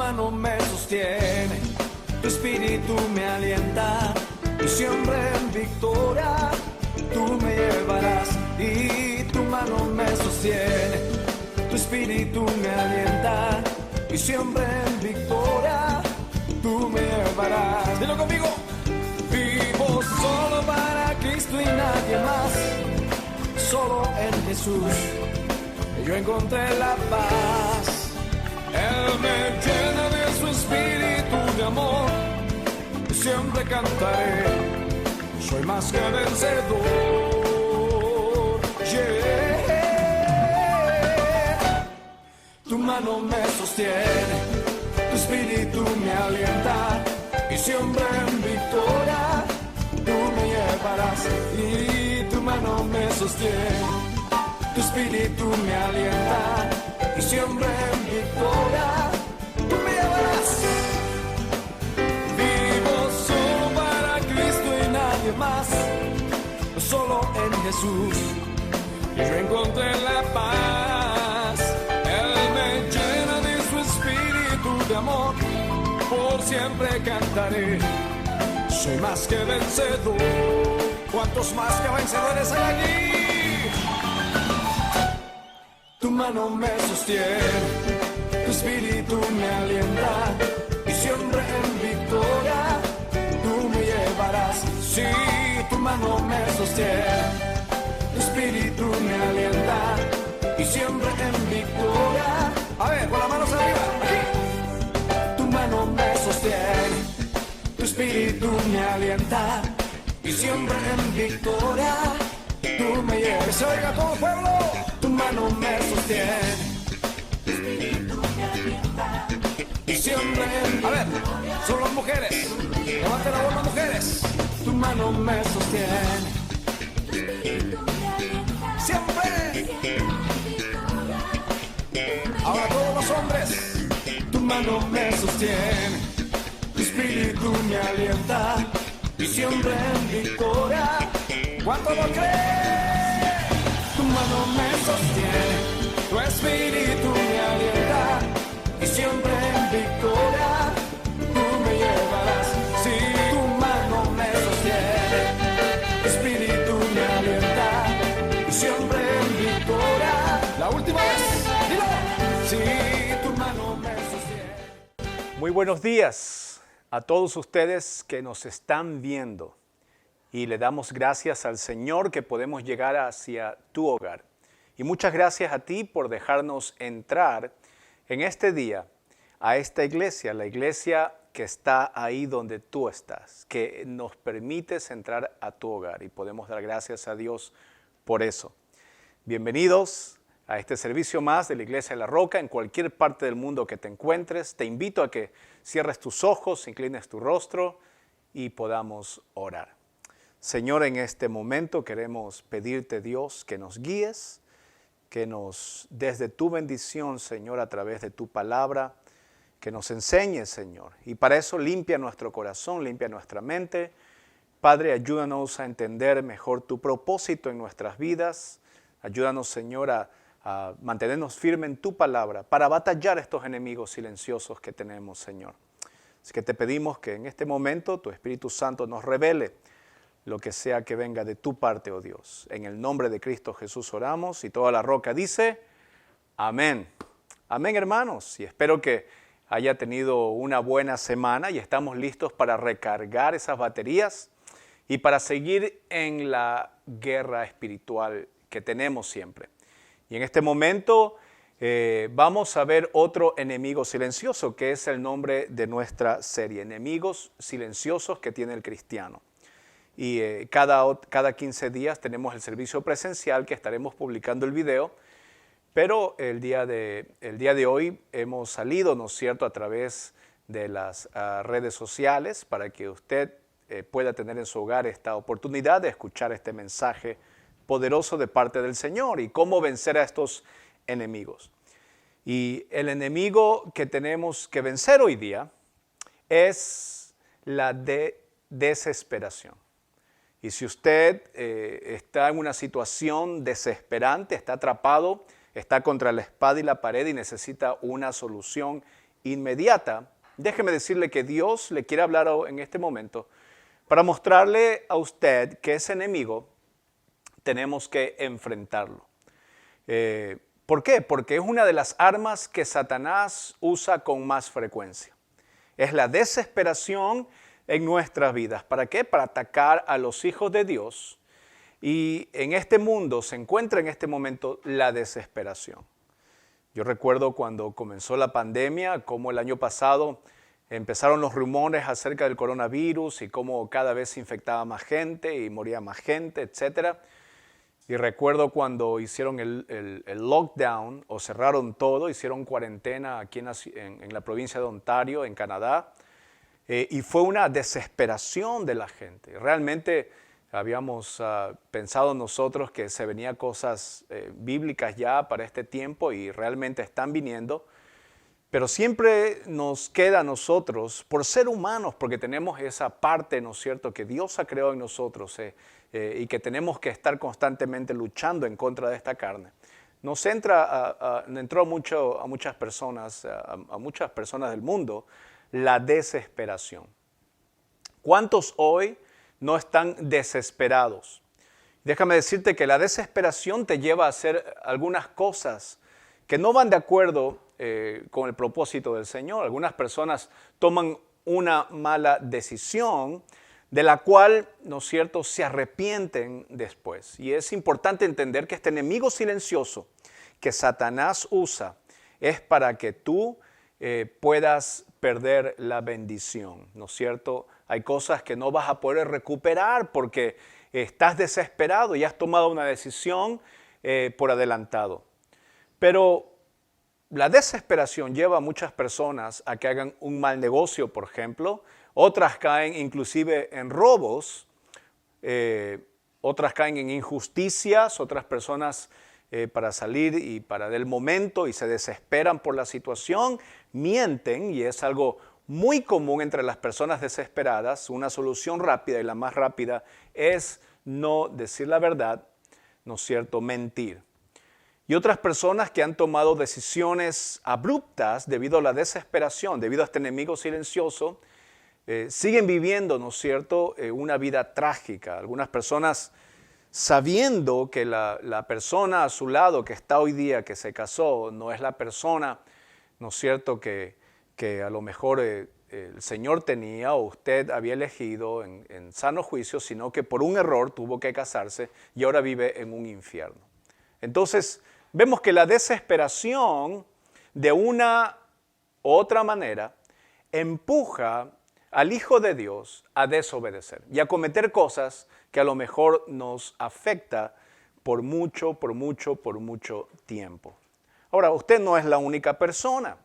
mano me sostiene, tu espíritu me alienta, y siempre en victoria tú me llevarás. Y tu mano me sostiene, tu espíritu me alienta, y siempre en victoria tú me llevarás. Dilo conmigo. Vivo solo para Cristo y nadie más, solo en Jesús yo encontré la paz. Él me llena de su espíritu de amor, y siempre cantaré, soy más que vencedor. Yeah. Tu mano me sostiene, tu espíritu me alienta, y siempre en victoria tú me llevarás. Y tu mano me sostiene, tu espíritu me alienta, y siempre en victoria tú me llevarás. Vivo solo para Cristo y nadie más, solo en Jesús y yo encontré la paz. Él me llena de su espíritu de amor, por siempre cantaré, soy más que vencedor. ¿Cuántos más que vencedores hay aquí? Tu mano me sostiene, tu espíritu me alienta, y siempre en victoria tú me llevarás. Sí, tu mano me sostiene, tu espíritu me alienta, y siempre en victoria. A ver, con las manos arriba, aquí. Tu mano me sostiene, tu espíritu me alienta, y siempre en victoria tú me llevas. Que se oiga todo el pueblo. Tu mano me sostiene, tu espíritu me alienta, y siempre en... A ver, son las mujeres. Levanten la voz las mujeres. Tu mano me sostiene, tu espíritu me alienta, siempre. Ahora todos los hombres. Tu mano me sostiene, tu espíritu me alienta, y siempre en victoria. ¿Cuánto lo creen? Tu mano me sostiene, tu espíritu me alienta, y siempre en victoria tú me llevarás. Sí, tu mano me sostiene, tu espíritu me alienta, y siempre en victoria. La última vez, dilo. Sí, tu mano me sostiene. Muy buenos días a todos ustedes que nos están viendo. Y le damos gracias al Señor que podemos llegar hacia tu hogar. Y muchas gracias a ti por dejarnos entrar en este día a esta iglesia, la iglesia que está ahí donde tú estás, que nos permites entrar a tu hogar. Y podemos dar gracias a Dios por eso. Bienvenidos a este servicio más de la Iglesia de la Roca en cualquier parte del mundo que te encuentres. Te invito a que cierres tus ojos, inclines tu rostro y podamos orar. Señor, en este momento queremos pedirte, Dios, que nos guíes, que nos des de tu bendición, Señor, a través de tu palabra, que nos enseñes, Señor. Y para eso limpia nuestro corazón, limpia nuestra mente. Padre, ayúdanos a entender mejor tu propósito en nuestras vidas. Ayúdanos, Señor, a mantenernos firmes en tu palabra para batallar estos enemigos silenciosos que tenemos, Señor. Así que te pedimos que en este momento tu Espíritu Santo nos revele lo que sea que venga de tu parte, oh Dios. En el nombre de Cristo Jesús oramos y toda la roca dice, amén. Amén, hermanos. Y espero que haya tenido una buena semana y estamos listos para recargar esas baterías y para seguir en la guerra espiritual que tenemos siempre. Y en este momento vamos a ver otro enemigo silencioso, que es el nombre de nuestra serie, enemigos silenciosos que tiene el cristiano. Y cada 15 días tenemos el servicio presencial que estaremos publicando el video, pero el día de hoy hemos salido, ¿no es cierto?, a través de las redes sociales para que usted pueda tener en su hogar esta oportunidad de escuchar este mensaje poderoso de parte del Señor y cómo vencer a estos enemigos. Y el enemigo que tenemos que vencer hoy día es la desesperación. Y si usted está en una situación desesperante, está atrapado, está contra la espada y la pared y necesita una solución inmediata, déjeme decirle que Dios le quiere hablar en este momento para mostrarle a usted que ese enemigo tenemos que enfrentarlo. ¿Por qué? Porque es una de las armas que Satanás usa con más frecuencia. Es la desesperación en nuestras vidas. ¿Para qué? Para atacar a los hijos de Dios. Y en este mundo se encuentra en este momento la desesperación. Yo recuerdo cuando comenzó la pandemia, cómo el año pasado empezaron los rumores acerca del coronavirus y cómo cada vez se infectaba más gente y moría más gente, etc. Y recuerdo cuando hicieron el lockdown o cerraron todo, hicieron cuarentena aquí en la provincia de Ontario, en Canadá, y fue una desesperación de la gente. Realmente habíamos pensado nosotros que se venían cosas bíblicas ya para este tiempo y realmente están viniendo. Pero siempre nos queda a nosotros, por ser humanos, porque tenemos esa parte, ¿no es cierto?, que Dios ha creado en nosotros y que tenemos que estar constantemente luchando en contra de esta carne. Nos entró mucho a muchas personas del mundo la desesperación. ¿Cuántos hoy no están desesperados? Déjame decirte que la desesperación te lleva a hacer algunas cosas que no van de acuerdo con el propósito del Señor. Algunas personas toman una mala decisión de la cual, ¿no es cierto?, se arrepienten después. Y es importante entender que este enemigo silencioso que Satanás usa es para que tú puedas perder la bendición, ¿no es cierto? Hay cosas que no vas a poder recuperar porque estás desesperado y has tomado una decisión por adelantado. Pero la desesperación lleva a muchas personas a que hagan un mal negocio, por ejemplo. Otras caen inclusive en robos, otras caen en injusticias, otras personas para salir y para del momento y se desesperan por la situación, mienten, y es algo muy común entre las personas desesperadas. Una solución rápida y la más rápida es no decir la verdad, ¿no es cierto?, mentir. Y otras personas que han tomado decisiones abruptas debido a la desesperación, debido a este enemigo silencioso, siguen viviendo, ¿no es cierto?, una vida trágica. Algunas personas, sabiendo que la persona a su lado que está hoy día, que se casó, no es la persona, ¿no es cierto?, que a lo mejor el Señor tenía o usted había elegido en sano juicio, sino que por un error tuvo que casarse y ahora vive en un infierno. Entonces, vemos que la desesperación, de una u otra manera, empuja al Hijo de Dios a desobedecer y a cometer cosas que a lo mejor nos afecta por mucho tiempo. Ahora, usted no es la única persona.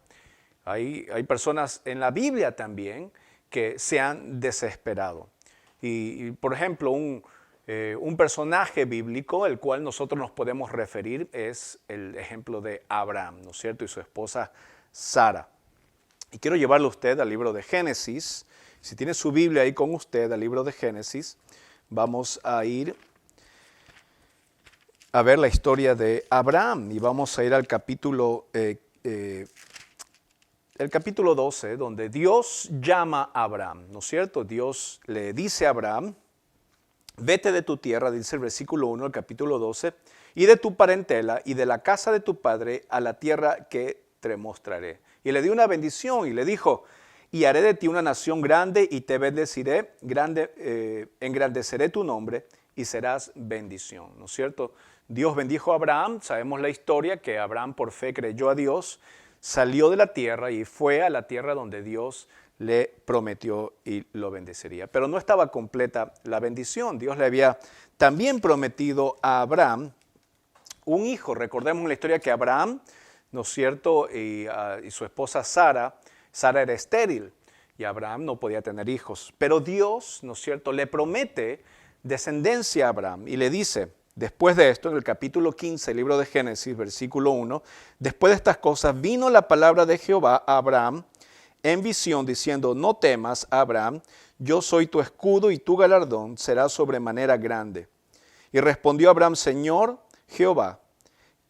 Hay personas en la Biblia también que se han desesperado. Y por ejemplo, un personaje bíblico el cual nosotros nos podemos referir es el ejemplo de Abraham, ¿no es cierto?, y su esposa Sara. Y quiero llevarle a usted al libro de Génesis. Si tiene su Biblia ahí con usted, al libro de Génesis, vamos a ir a ver la historia de Abraham y vamos a ir al capítulo 12, donde Dios llama a Abraham, ¿no es cierto? Dios le dice a Abraham: vete de tu tierra, dice el versículo 1 del capítulo 12, y de tu parentela y de la casa de tu padre a la tierra que te mostraré. Y le dio una bendición y le dijo: y haré de ti una nación grande y te bendeciré, engrandeceré tu nombre y serás bendición, ¿no es cierto? Dios bendijo a Abraham, sabemos la historia que Abraham por fe creyó a Dios, salió de la tierra y fue a la tierra donde Dios le prometió y lo bendeciría. Pero no estaba completa la bendición. Dios le había también prometido a Abraham un hijo. Recordemos la historia que Abraham, ¿no es cierto?, y su esposa Sara era estéril y Abraham no podía tener hijos. Pero Dios, ¿no es cierto?, le promete descendencia a Abraham y le dice, después de esto, en el capítulo 15, el libro de Génesis, versículo 1, después de estas cosas vino la palabra de Jehová a Abraham en visión, diciendo: no temas, Abraham, yo soy tu escudo y tu galardón será sobremanera grande. Y respondió Abraham: Señor Jehová,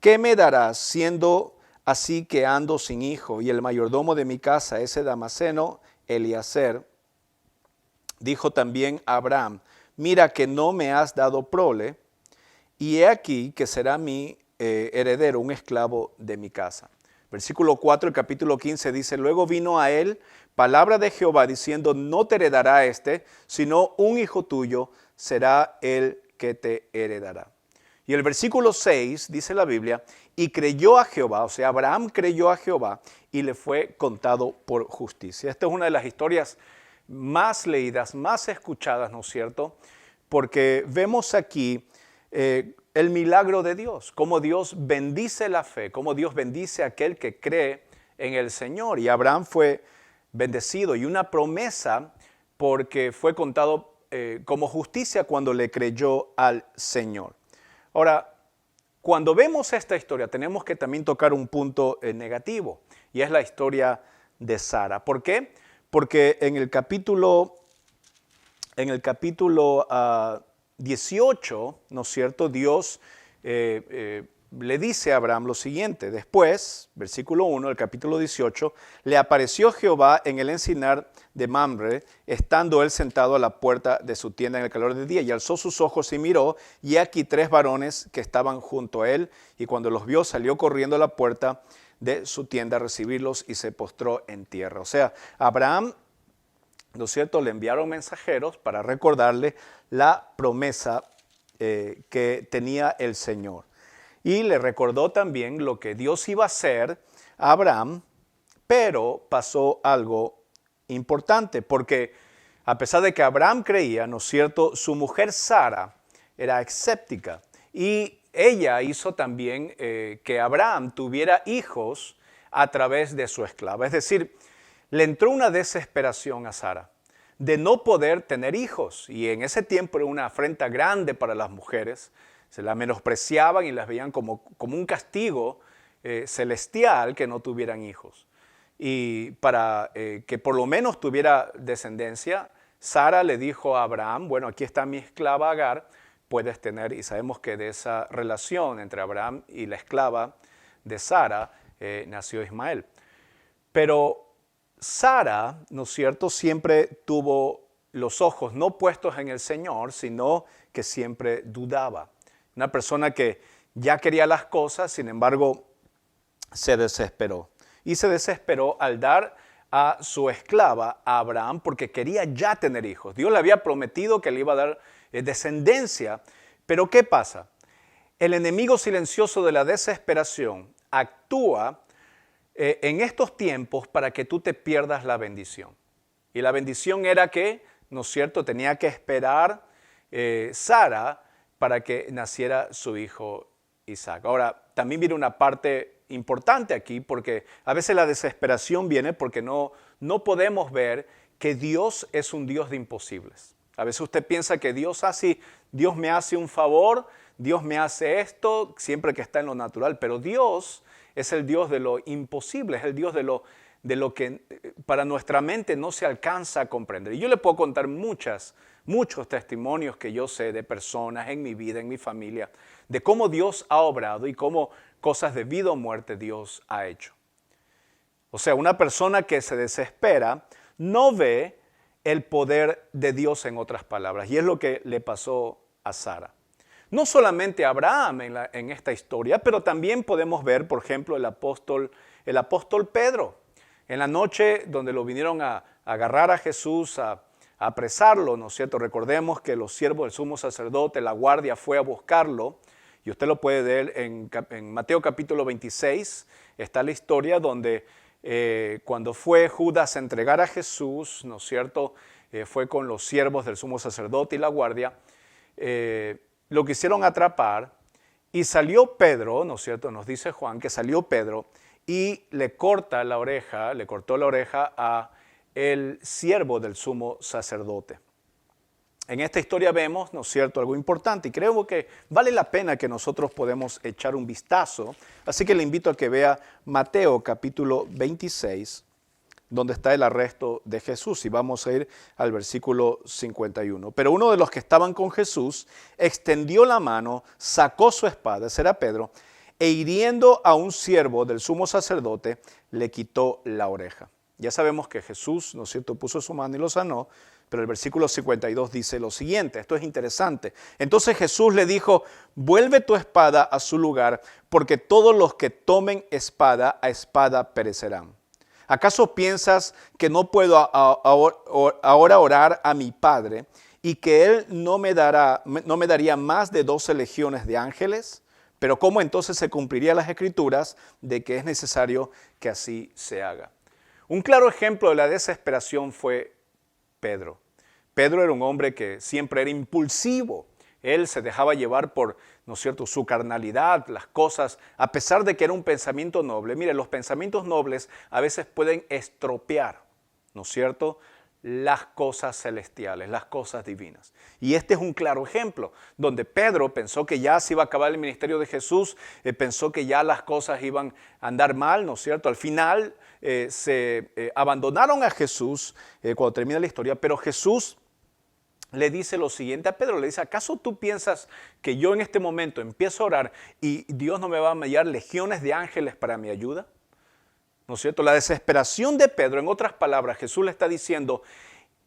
¿qué me darás siendo así que ando sin hijo, y el mayordomo de mi casa, ese Damaseno, Eliezer, dijo también a Abraham, mira que no me has dado prole, y he aquí que será mi heredero, un esclavo de mi casa. Versículo 4, el capítulo 15 dice, luego vino a él palabra de Jehová diciendo, no te heredará sino un hijo tuyo será el que te heredará. Y el versículo 6 dice la Biblia, y creyó a Jehová, o sea, Abraham creyó a Jehová y le fue contado por justicia. Esta es una de las historias más leídas, más escuchadas, ¿no es cierto? Porque vemos aquí el milagro de Dios, cómo Dios bendice la fe, cómo Dios bendice a aquel que cree en el Señor. Y Abraham fue bendecido y una promesa porque fue contado como justicia cuando le creyó al Señor. Ahora, cuando vemos esta historia tenemos que también tocar un punto negativo y es la historia de Sara. ¿Por qué? Porque en el capítulo 18, ¿no es cierto? Dios le dice a Abraham lo siguiente. Después, versículo 1 del capítulo 18, le apareció Jehová en el encinar de Mamre, estando él sentado a la puerta de su tienda en el calor del día, y alzó sus ojos y miró, y aquí 3 varones que estaban junto a él, y cuando los vio salió corriendo a la puerta de su tienda a recibirlos y se postró en tierra. O sea, Abraham, ¿no es cierto?, le enviaron mensajeros para recordarle la promesa que tenía el Señor. Y le recordó también lo que Dios iba a hacer a Abraham, pero pasó algo importante, porque a pesar de que Abraham creía, ¿no es cierto?, su mujer Sara era escéptica y ella hizo también que Abraham tuviera hijos a través de su esclava. Es decir, le entró una desesperación a Sara de no poder tener hijos. Y en ese tiempo era una afrenta grande para las mujeres. Se la menospreciaban y las veían como un castigo celestial que no tuvieran hijos. Y para que por lo menos tuviera descendencia, Sara le dijo a Abraham, bueno, aquí está mi esclava Agar, puedes tener, y sabemos que de esa relación entre Abraham y la esclava de Sara nació Ismael. Pero Sara, ¿no es cierto?, siempre tuvo los ojos no puestos en el Señor, sino que siempre dudaba. Una persona que ya quería las cosas, sin embargo, se desesperó. Y se desesperó al dar a su esclava, a Abraham, porque quería ya tener hijos. Dios le había prometido que le iba a dar descendencia. Pero ¿qué pasa? El enemigo silencioso de la desesperación actúa en estos tiempos para que tú te pierdas la bendición. Y la bendición era que, ¿no es cierto?, tenía que esperar Sara para que naciera su hijo Isaac. Ahora, también viene una parte importante aquí, porque a veces la desesperación viene porque no podemos ver que Dios es un Dios de imposibles. A veces usted piensa que Dios me hace un favor, Dios me hace esto, siempre que está en lo natural, pero Dios es el Dios de lo imposible, es el Dios de lo que para nuestra mente no se alcanza a comprender. Y yo le puedo contar muchos testimonios que yo sé de personas en mi vida, en mi familia, de cómo Dios ha obrado y cómo cosas de vida o muerte Dios ha hecho. O sea, una persona que se desespera no ve el poder de Dios, en otras palabras, y es lo que le pasó a Sara. No solamente a Abraham en esta historia, pero también podemos ver, por ejemplo, el apóstol Pedro. En la noche donde lo vinieron a agarrar a Jesús, a apresarlo, ¿no es cierto? Recordemos que los siervos del sumo sacerdote, la guardia fue a buscarlo, y usted lo puede ver en Mateo capítulo 26, está la historia donde cuando fue Judas a entregar a Jesús, ¿no es cierto? Fue con los siervos del sumo sacerdote y la guardia, lo quisieron atrapar y salió Pedro, ¿no es cierto? Nos dice Juan que salió Pedro y le cortó la oreja a el siervo del sumo sacerdote. En esta historia vemos, ¿no es cierto?, algo importante y creo que vale la pena que nosotros podemos echar un vistazo. Así que le invito a que vea Mateo capítulo 26, donde está el arresto de Jesús, y vamos a ir al versículo 51. Pero uno de los que estaban con Jesús extendió la mano, sacó su espada, ese era Pedro, e hiriendo a un siervo del sumo sacerdote, le quitó la oreja. Ya sabemos que Jesús, ¿no es cierto?, puso su mano y lo sanó, pero el versículo 52 dice lo siguiente, esto es interesante. Entonces Jesús le dijo, vuelve tu espada a su lugar, porque todos los que tomen espada, a espada perecerán. ¿Acaso piensas que no puedo ahora orar a mi Padre y que Él no me daría más de 12 legiones de ángeles? Pero ¿cómo entonces se cumplirían las Escrituras de que es necesario que así se haga? Un claro ejemplo de la desesperación fue Pedro. Pedro era un hombre que siempre era impulsivo. Él se dejaba llevar por, ¿no es cierto?, su carnalidad, las cosas, a pesar de que era un pensamiento noble. Mire, los pensamientos nobles a veces pueden estropear, ¿no es cierto?, las cosas celestiales, las cosas divinas. Y este es un claro ejemplo, donde Pedro pensó que ya se iba a acabar el ministerio de Jesús, pensó que ya las cosas iban a andar mal, ¿no es cierto? Al final se abandonaron a Jesús cuando termina la historia, pero Jesús le dice lo siguiente a Pedro, le dice, ¿acaso tú piensas que yo en este momento empiezo a orar y Dios no me va a enviar legiones de ángeles para mi ayuda? ¿No es cierto? La desesperación de Pedro, en otras palabras, Jesús le está diciendo,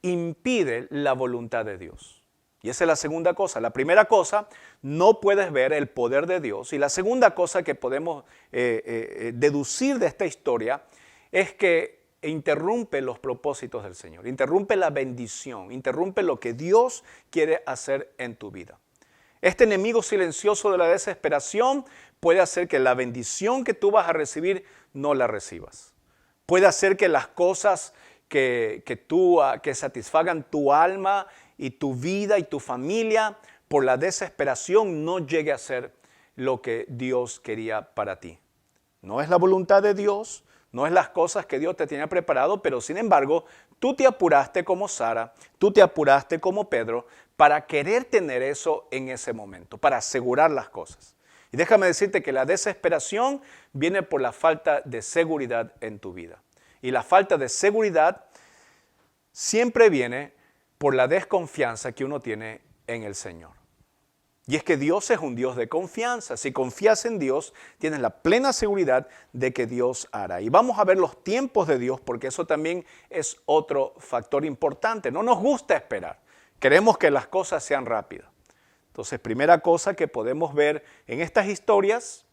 impide la voluntad de Dios. Y esa es la segunda cosa. La primera cosa, no puedes ver el poder de Dios. Y la segunda cosa que podemos deducir de esta historia es que interrumpe los propósitos del Señor, interrumpe la bendición, interrumpe lo que Dios quiere hacer en tu vida. Este enemigo silencioso de la desesperación puede hacer que la bendición que tú vas a recibir no la recibas. Puede hacer que las cosas que satisfagan tu alma y tu vida y tu familia por la desesperación no llegue a ser lo que Dios quería para ti. No es la voluntad de Dios, no es las cosas que Dios te tenía preparado, pero sin embargo, tú te apuraste como Sara, tú te apuraste como Pedro para querer tener eso en ese momento, para asegurar las cosas. Y déjame decirte que la desesperación viene por la falta de seguridad en tu vida. Y la falta de seguridad siempre viene por la desconfianza que uno tiene en el Señor. Y es que Dios es un Dios de confianza. Si confías en Dios, tienes la plena seguridad de que Dios hará. Y vamos a ver los tiempos de Dios, porque eso también es otro factor importante. No nos gusta esperar. Queremos que las cosas sean rápidas. Entonces, primera cosa que podemos ver en estas historias,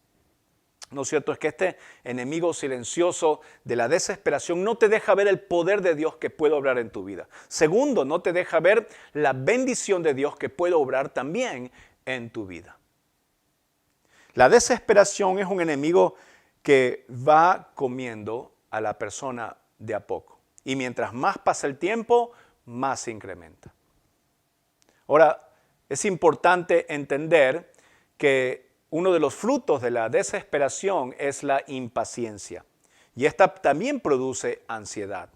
¿no es cierto?, es que este enemigo silencioso de la desesperación no te deja ver el poder de Dios que puede obrar en tu vida. Segundo, no te deja ver la bendición de Dios que puede obrar también en tu vida. La desesperación es un enemigo que va comiendo a la persona de a poco. Y mientras más pasa el tiempo, más se incrementa. Ahora, es importante entender que uno de los frutos de la desesperación es la impaciencia. Y esta también produce ansiedad.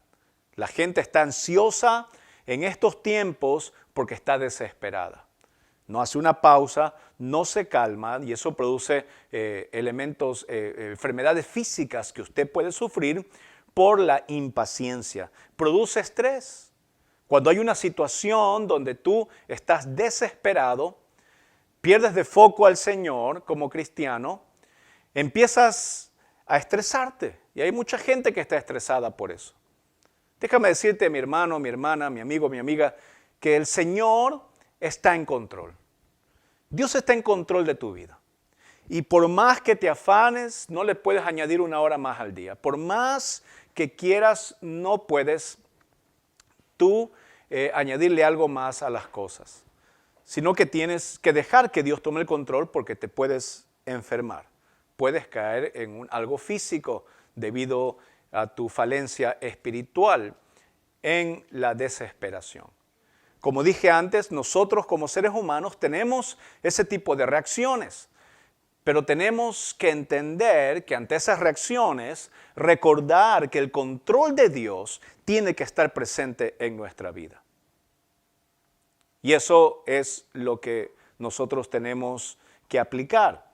La gente está ansiosa en estos tiempos porque está desesperada. No hace una pausa, no se calma y eso produce enfermedades físicas que usted puede sufrir por la impaciencia. Produce estrés. Cuando hay una situación donde tú estás desesperado, pierdes de foco al Señor como cristiano, empiezas a estresarte. Y hay mucha gente que está estresada por eso. Déjame decirte, mi hermano, mi hermana, mi amigo, mi amiga, que el Señor está en control. Dios está en control de tu vida. Y por más que te afanes, no le puedes añadir una hora más al día. Por más que quieras, no puedes tú añadirle algo más a las cosas, sino que tienes que dejar que Dios tome el control porque te puedes enfermar. Puedes caer en algo físico debido a tu falencia espiritual en la desesperación. Como dije antes, nosotros como seres humanos tenemos ese tipo de reacciones, pero tenemos que entender que ante esas reacciones, recordar que el control de Dios tiene que estar presente en nuestra vida. Y eso es lo que nosotros tenemos que aplicar.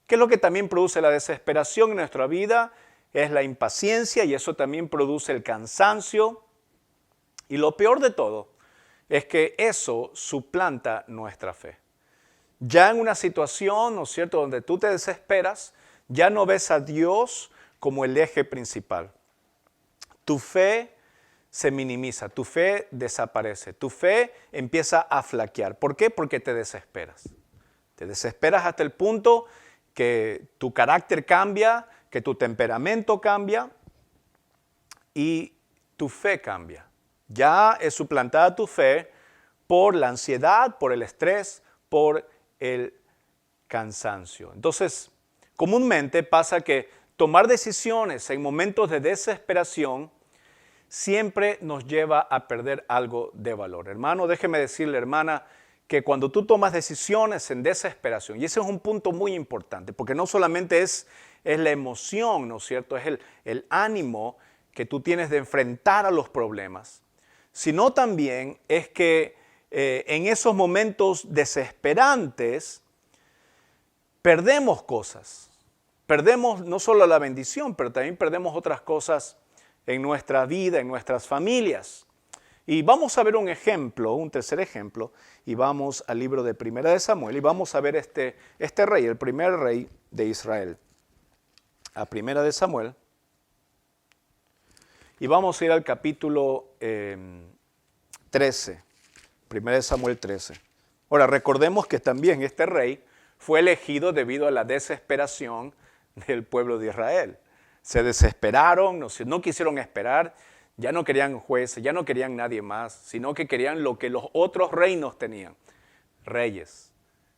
¿Qué es lo que también produce la desesperación en nuestra vida? Es la impaciencia y eso también produce el cansancio. Y lo peor de todo es que eso suplanta nuestra fe. Ya en una situación, ¿no es cierto?, donde tú te desesperas, Ya no ves a Dios como el eje principal. Tu fe se minimiza, tu fe desaparece, tu fe empieza a flaquear. ¿Por qué? Porque te desesperas. Te desesperas hasta el punto que tu carácter cambia, que tu temperamento cambia y tu fe cambia. Ya es suplantada tu fe por la ansiedad, por el estrés, por el cansancio. Entonces, comúnmente pasa que tomar decisiones en momentos de desesperación siempre nos lleva a perder algo de valor. Hermano, déjeme decirle, hermana, que cuando tú tomas decisiones en desesperación, y ese es un punto muy importante, porque no solamente es la emoción, ¿no es cierto? Es el ánimo que tú tienes de enfrentar a los problemas, sino también es que en esos momentos desesperantes perdemos cosas. Perdemos no solo la bendición, pero también perdemos otras cosas en nuestra vida, en nuestras familias. Y vamos a ver un ejemplo, un tercer ejemplo, y vamos al libro de Primera de Samuel, y vamos a ver este rey, el primer rey de Israel. A Primera de Samuel, y vamos a ir al capítulo 13, Primera de Samuel 13. Ahora, recordemos que también este rey fue elegido debido a la desesperación del pueblo de Israel. Se desesperaron, no quisieron esperar, ya no querían jueces, ya no querían nadie más, sino que querían lo que los otros reinos tenían, reyes.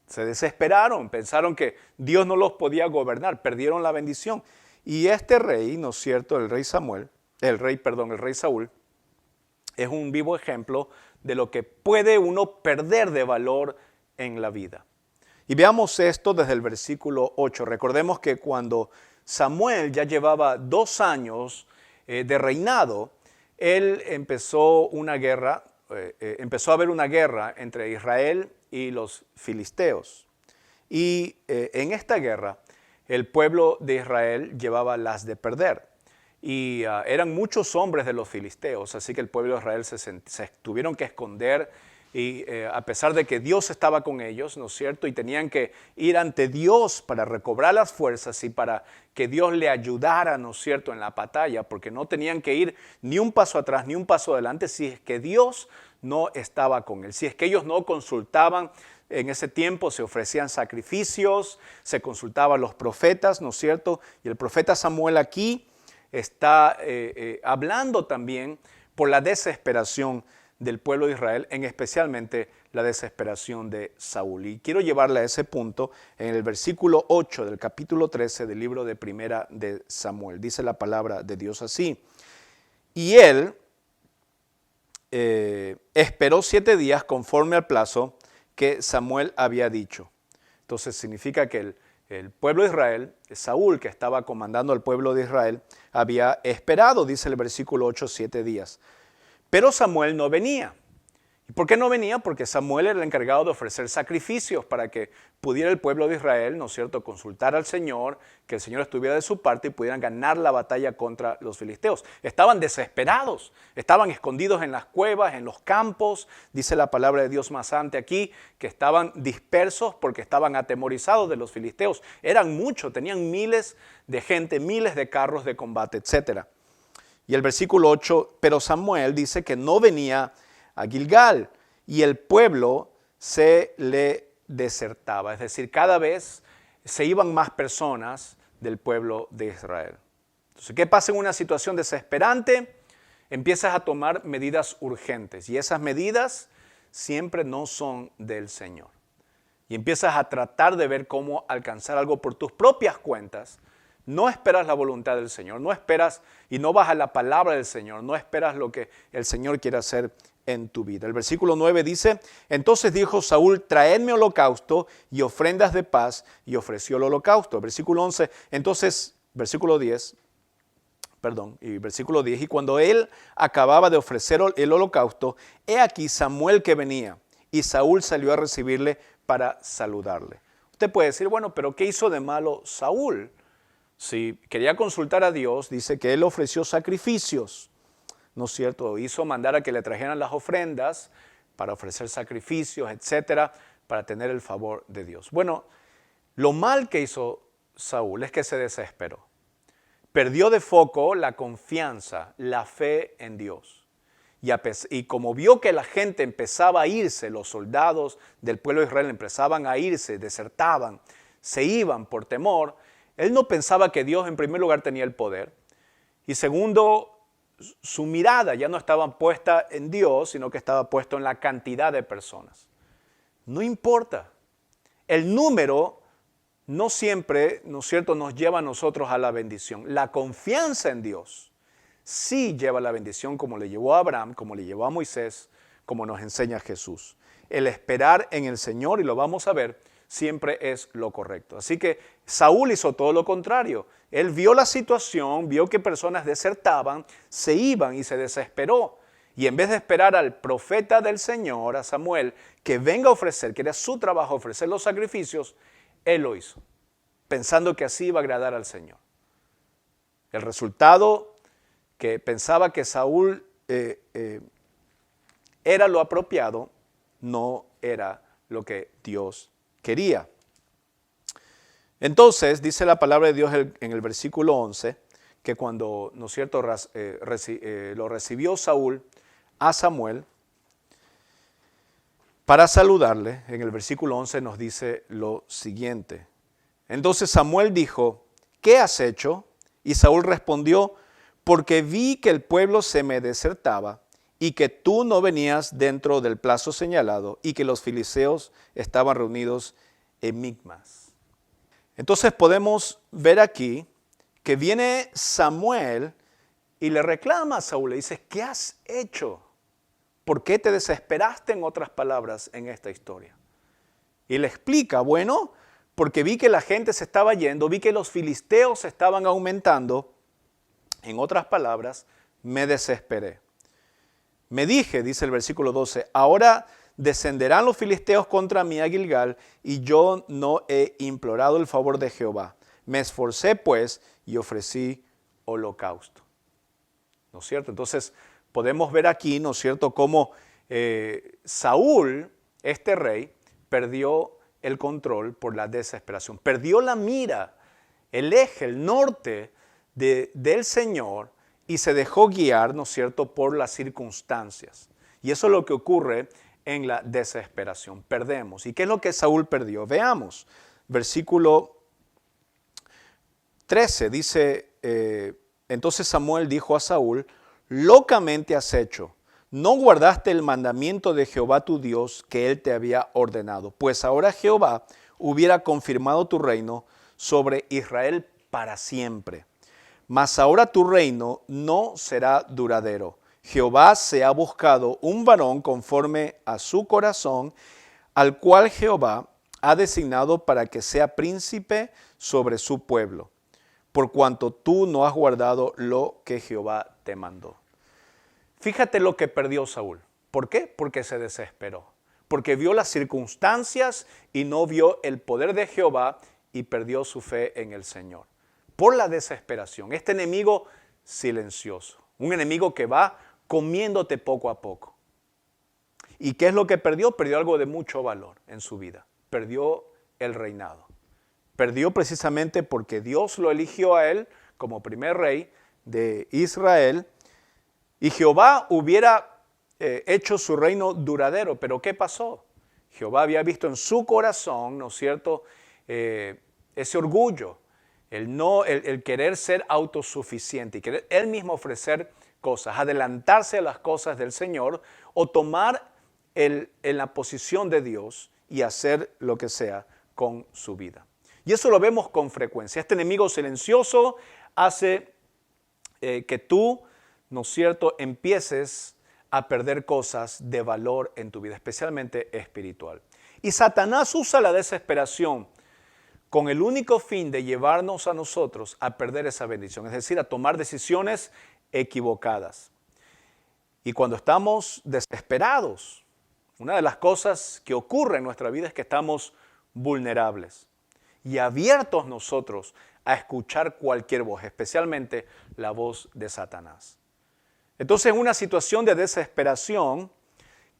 Se desesperaron, pensaron que Dios no los podía gobernar, perdieron la bendición. Y este rey, ¿no es cierto?, el rey Saúl, es un vivo ejemplo de lo que puede uno perder de valor en la vida. Y veamos esto desde el versículo 8. Recordemos que cuando Samuel ya llevaba 2 años de reinado, él empezó a haber una guerra entre Israel y los filisteos. Y en esta guerra, el pueblo de Israel llevaba las de perder. Y eran muchos hombres de los filisteos, así que el pueblo de Israel se tuvieron que esconder. Y a pesar de que Dios estaba con ellos, ¿no es cierto? Y tenían que ir ante Dios para recobrar las fuerzas y para que Dios le ayudara, ¿no es cierto?, en la batalla, porque no tenían que ir ni un paso atrás ni un paso adelante si es que Dios no estaba con él. Si es que ellos no consultaban, en ese tiempo se ofrecían sacrificios, se consultaban los profetas, ¿no es cierto? Y el profeta Samuel aquí está hablando también por la desesperación del pueblo de Israel, en especialmente la desesperación de Saúl. Y quiero llevarle a ese punto en el versículo 8 del capítulo 13 del libro de Primera de Samuel. Dice la palabra de Dios así: y él esperó 7 días conforme al plazo que Samuel había dicho. Entonces significa que el pueblo de Israel, Saúl, que estaba comandando al pueblo de Israel, había esperado, dice el versículo 8, 7 días. Pero Samuel no venía. ¿Y por qué no venía? Porque Samuel era el encargado de ofrecer sacrificios para que pudiera el pueblo de Israel, ¿no es cierto?, consultar al Señor, que el Señor estuviera de su parte y pudieran ganar la batalla contra los filisteos. Estaban desesperados, estaban escondidos en las cuevas, en los campos. Dice la palabra de Dios más antes aquí, que estaban dispersos porque estaban atemorizados de los filisteos. Eran muchos, tenían miles de gente, miles de carros de combate, etcétera. Y el versículo 8, pero Samuel dice que no venía a Gilgal y el pueblo se le desertaba. Es decir, cada vez se iban más personas del pueblo de Israel. Entonces, ¿qué pasa en una situación desesperante? Empiezas a tomar medidas urgentes y esas medidas siempre no son del Señor. Y empiezas a tratar de ver cómo alcanzar algo por tus propias cuentas. No esperas la voluntad del Señor, no esperas y no vas a la palabra del Señor, no esperas lo que el Señor quiere hacer en tu vida. El versículo 9 dice: entonces dijo Saúl, traedme holocausto y ofrendas de paz, y ofreció el holocausto. El versículo 11, entonces, versículo 10, y cuando él acababa de ofrecer el holocausto, he aquí Samuel que venía, y Saúl salió a recibirle para saludarle. Usted puede decir, bueno, pero ¿qué hizo de malo Saúl? Si quería consultar a Dios, dice que él ofreció sacrificios, ¿no es cierto? Hizo mandar a que le trajeran las ofrendas para ofrecer sacrificios, etcétera, para tener el favor de Dios. Bueno, lo mal que hizo Saúl es que se desesperó. Perdió de foco la confianza, la fe en Dios. Y como vio que la gente empezaba a irse, los soldados del pueblo de Israel empezaban a irse, desertaban, se iban por temor, él no pensaba que Dios en primer lugar tenía el poder. Y segundo, su mirada ya no estaba puesta en Dios, sino que estaba puesto en la cantidad de personas. No importa. El número no siempre, ¿no es cierto?, nos lleva a nosotros a la bendición. La confianza en Dios sí lleva a la bendición, como le llevó a Abraham, como le llevó a Moisés, como nos enseña Jesús. El esperar en el Señor, y lo vamos a ver, siempre es lo correcto. Así que Saúl hizo todo lo contrario. Él vio la situación, vio que personas desertaban, se iban y se desesperó. Y en vez de esperar al profeta del Señor, a Samuel, que venga a ofrecer, que era su trabajo ofrecer los sacrificios, él lo hizo, pensando que así iba a agradar al Señor. El resultado, que pensaba que Saúl era lo apropiado, no era lo que Dios quería. Entonces, dice la palabra de Dios en el versículo 11, que cuando, ¿no es cierto?, lo recibió Saúl a Samuel para saludarle, en el versículo 11 nos dice lo siguiente. Entonces Samuel dijo, ¿qué has hecho? Y Saúl respondió, porque vi que el pueblo se me desertaba y que tú no venías dentro del plazo señalado y que los filisteos estaban reunidos en Micmas. Entonces podemos ver aquí que viene Samuel y le reclama a Saúl, le dice, ¿qué has hecho? ¿Por qué te desesperaste, en otras palabras, en esta historia? Y le explica, bueno, porque vi que la gente se estaba yendo, vi que los filisteos estaban aumentando. En otras palabras, me desesperé. Me dije, dice el versículo 12, ahora descenderán los filisteos contra mí a Gilgal, y yo no he implorado el favor de Jehová. Me esforcé pues y ofrecí holocausto. ¿No es cierto? Entonces podemos ver aquí, ¿no es cierto?, cómo Saúl, este rey, perdió el control por la desesperación. Perdió la mira, el eje, el norte del Señor, y se dejó guiar, ¿no es cierto?, por las circunstancias. Y eso es lo que ocurre en la desesperación. Perdemos. ¿Y qué es lo que Saúl perdió? Veamos. Versículo 13 dice, entonces Samuel dijo a Saúl, locamente has hecho. No guardaste el mandamiento de Jehová tu Dios que él te había ordenado. Pues ahora Jehová hubiera confirmado tu reino sobre Israel para siempre. Mas ahora tu reino no será duradero. Jehová se ha buscado un varón conforme a su corazón, al cual Jehová ha designado para que sea príncipe sobre su pueblo, por cuanto tú no has guardado lo que Jehová te mandó. Fíjate lo que perdió Saúl. ¿Por qué? Porque se desesperó. Porque vio las circunstancias y no vio el poder de Jehová y perdió su fe en el Señor. Por la desesperación. Este enemigo silencioso. Un enemigo que va comiéndote poco a poco. ¿Y qué es lo que perdió? Perdió algo de mucho valor en su vida. Perdió el reinado. Perdió precisamente porque Dios lo eligió a él como primer rey de Israel. Y Jehová hubiera hecho su reino duradero. Pero ¿qué pasó? Jehová había visto en su corazón, ¿no es cierto?, ese orgullo. El querer ser autosuficiente y querer él mismo ofrecer cosas, adelantarse a las cosas del Señor o tomar en la posición de Dios y hacer lo que sea con su vida. Y eso lo vemos con frecuencia. Este enemigo silencioso hace que tú, ¿no es cierto?, empieces a perder cosas de valor en tu vida, especialmente espiritual. Y Satanás usa la desesperación con el único fin de llevarnos a nosotros a perder esa bendición, es decir, a tomar decisiones equivocadas. Y cuando estamos desesperados, una de las cosas que ocurre en nuestra vida es que estamos vulnerables y abiertos nosotros a escuchar cualquier voz, especialmente la voz de Satanás. Entonces, en una situación de desesperación,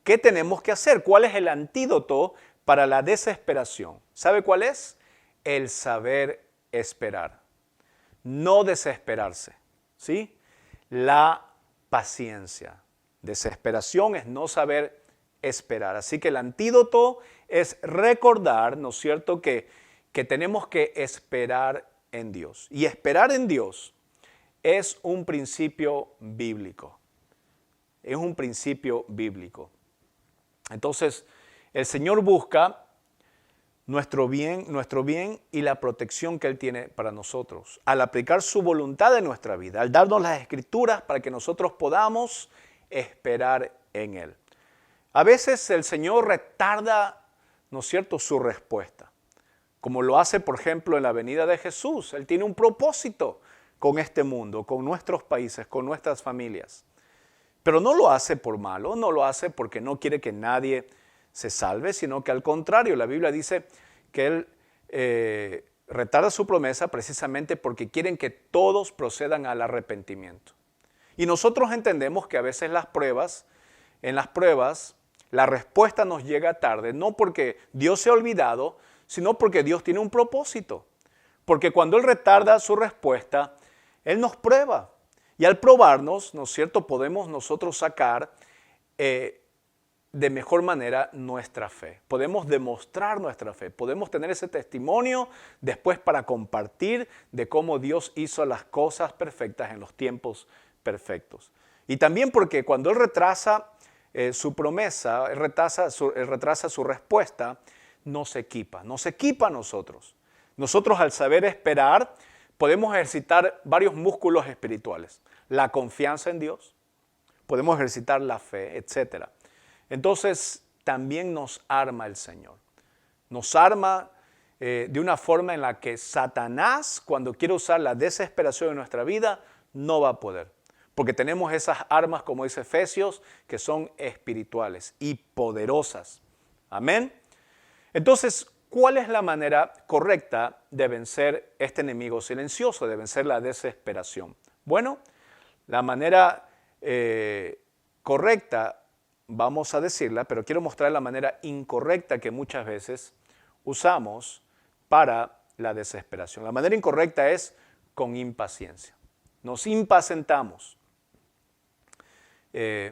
¿qué tenemos que hacer? ¿Cuál es el antídoto para la desesperación? ¿Sabe cuál es? El saber esperar, no desesperarse, ¿sí? La paciencia. Desesperación es no saber esperar. Así que el antídoto es recordar, ¿no es cierto?, que tenemos que esperar en Dios. Y esperar en Dios es un principio bíblico. Es un principio bíblico. Entonces, el Señor busca nuestro bien y la protección que Él tiene para nosotros, al aplicar su voluntad en nuestra vida, al darnos las escrituras para que nosotros podamos esperar en Él. A veces el Señor retarda, ¿no es cierto?, su respuesta, como lo hace, por ejemplo, en la venida de Jesús. Él tiene un propósito con este mundo, con nuestros países, con nuestras familias. Pero no lo hace por malo, no lo hace porque no quiere que nadie se salve, sino que al contrario, la Biblia dice que Él retarda su promesa precisamente porque quieren que todos procedan al arrepentimiento. Y nosotros entendemos que a veces en las pruebas, la respuesta nos llega tarde, no porque Dios se ha olvidado, sino porque Dios tiene un propósito. Porque cuando Él retarda su respuesta, Él nos prueba. Y al probarnos, ¿no es cierto?, podemos nosotros sacar de mejor manera nuestra fe. Podemos demostrar nuestra fe. Podemos tener ese testimonio después para compartir de cómo Dios hizo las cosas perfectas en los tiempos perfectos. Y también porque cuando Él retrasa su promesa, Él retrasa su respuesta, nos equipa a nosotros. Nosotros al saber esperar, podemos ejercitar varios músculos espirituales. La confianza en Dios, podemos ejercitar la fe, etc. Entonces, también nos arma el Señor. Nos arma de una forma en la que Satanás, cuando quiere usar la desesperación en nuestra vida, no va a poder. Porque tenemos esas armas, como dice Efesios, que son espirituales y poderosas. Amén. Entonces, ¿cuál es la manera correcta de vencer este enemigo silencioso, de vencer la desesperación? Bueno, la manera correcta, vamos a decirla, pero quiero mostrar la manera incorrecta que muchas veces usamos para la desesperación. La manera incorrecta es con impaciencia. Nos impacientamos.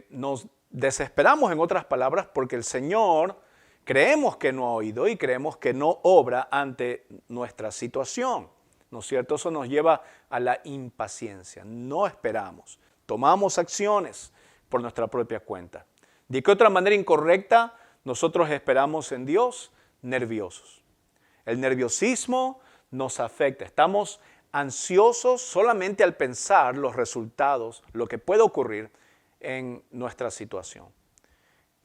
Nos desesperamos, en otras palabras, porque el Señor creemos que no ha oído y creemos que no obra ante nuestra situación, ¿no es cierto? Eso nos lleva a la impaciencia. No esperamos, tomamos acciones por nuestra propia cuenta. ¿De qué otra manera incorrecta nosotros esperamos en Dios? Nerviosos. El nerviosismo nos afecta. Estamos ansiosos solamente al pensar los resultados, lo que puede ocurrir en nuestra situación.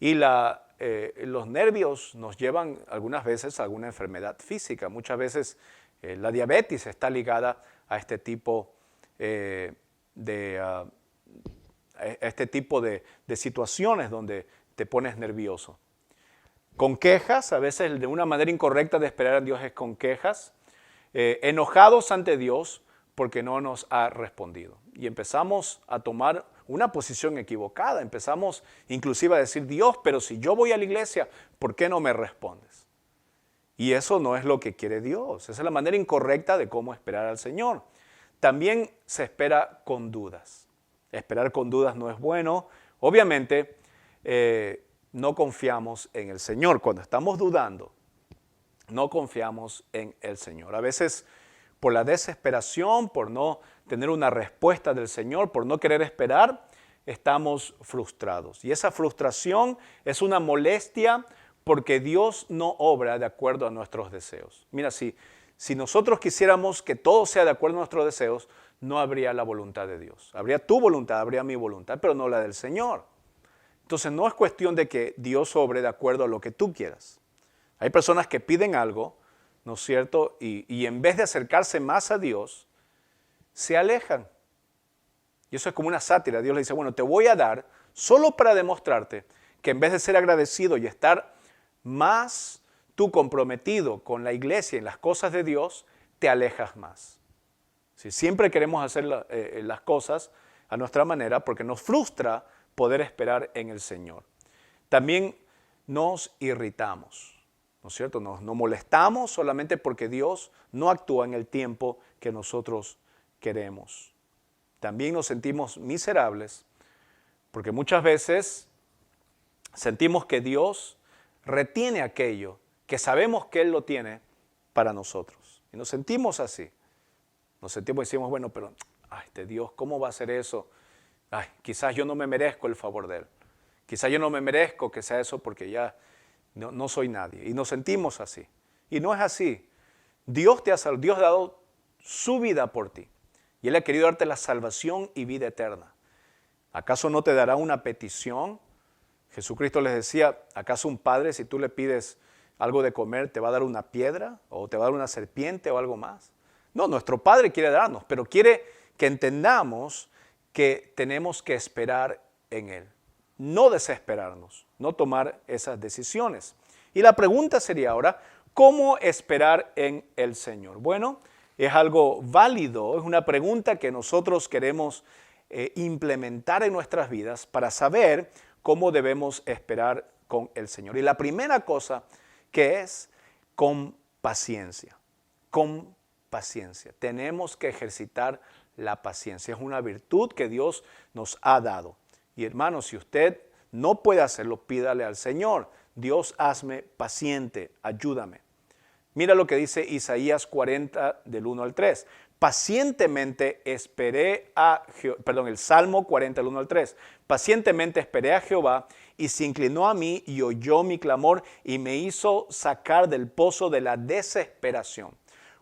Y los nervios nos llevan algunas veces a alguna enfermedad física. Muchas veces la diabetes está ligada a este tipo de situaciones donde te pones nervioso. Con quejas, a veces de una manera incorrecta de esperar a Dios es con quejas, enojados ante Dios porque no nos ha respondido. Y empezamos a tomar una posición equivocada. Empezamos inclusive a decir, Dios, pero si yo voy a la iglesia, ¿por qué no me respondes? Y eso no es lo que quiere Dios. Esa es la manera incorrecta de cómo esperar al Señor. También se espera con dudas. Esperar con dudas no es bueno. Obviamente, no confiamos en el Señor. Cuando estamos dudando, no confiamos en el Señor. A veces, por la desesperación, por no tener una respuesta del Señor, por no querer esperar, estamos frustrados. Y esa frustración es una molestia porque Dios no obra de acuerdo a nuestros deseos. Mira, si nosotros quisiéramos que todo sea de acuerdo a nuestros deseos, no habría la voluntad de Dios. Habría tu voluntad, habría mi voluntad, pero no la del Señor. Entonces no es cuestión de que Dios obre de acuerdo a lo que tú quieras. Hay personas que piden algo, ¿no es cierto? Y en vez de acercarse más a Dios, se alejan. Y eso es como una sátira. Dios le dice, bueno, te voy a dar solo para demostrarte que en vez de ser agradecido y estar más tú comprometido con la iglesia y las cosas de Dios, te alejas más. Si siempre queremos hacer las cosas a nuestra manera porque nos frustra poder esperar en el Señor. También nos irritamos. ¿no es cierto? Nos molestamos solamente porque Dios no actúa en el tiempo que nosotros queremos. También nos sentimos miserables porque muchas veces sentimos que Dios retiene aquello que sabemos que Él lo tiene para nosotros. Y nos sentimos así. Nos sentimos y decimos, bueno, pero, ay, este Dios, ¿cómo va a hacer eso? Ay, quizás yo no me merezco el favor de Él. Quizás yo no me merezco que sea eso porque ya no soy nadie. Y nos sentimos así. Y no es así. Dios te ha salvado, Dios ha dado su vida por ti. Y Él ha querido darte la salvación y vida eterna. ¿Acaso no te dará una petición? Jesucristo les decía, ¿acaso un padre, si tú le pides algo de comer, te va a dar una piedra o te va a dar una serpiente o algo más? No, nuestro Padre quiere darnos, pero quiere que entendamos que tenemos que esperar en Él. No desesperarnos, no tomar esas decisiones. Y la pregunta sería ahora, ¿cómo esperar en el Señor? Bueno, es algo válido, es una pregunta que nosotros queremos implementar en nuestras vidas para saber cómo debemos esperar con el Señor. Y la primera cosa que es con paciencia, con paciencia. Tenemos que ejercitar la paciencia. Es una virtud que Dios nos ha dado. Y hermanos, si usted no puede hacerlo, pídale al Señor. Dios, hazme paciente, ayúdame. Mira lo que dice Isaías 40 del 1 al 3. Pacientemente esperé a Jehová, el Salmo 40 del 1 al 3. Pacientemente esperé a Jehová y se inclinó a mí y oyó mi clamor y me hizo sacar del pozo de la desesperación.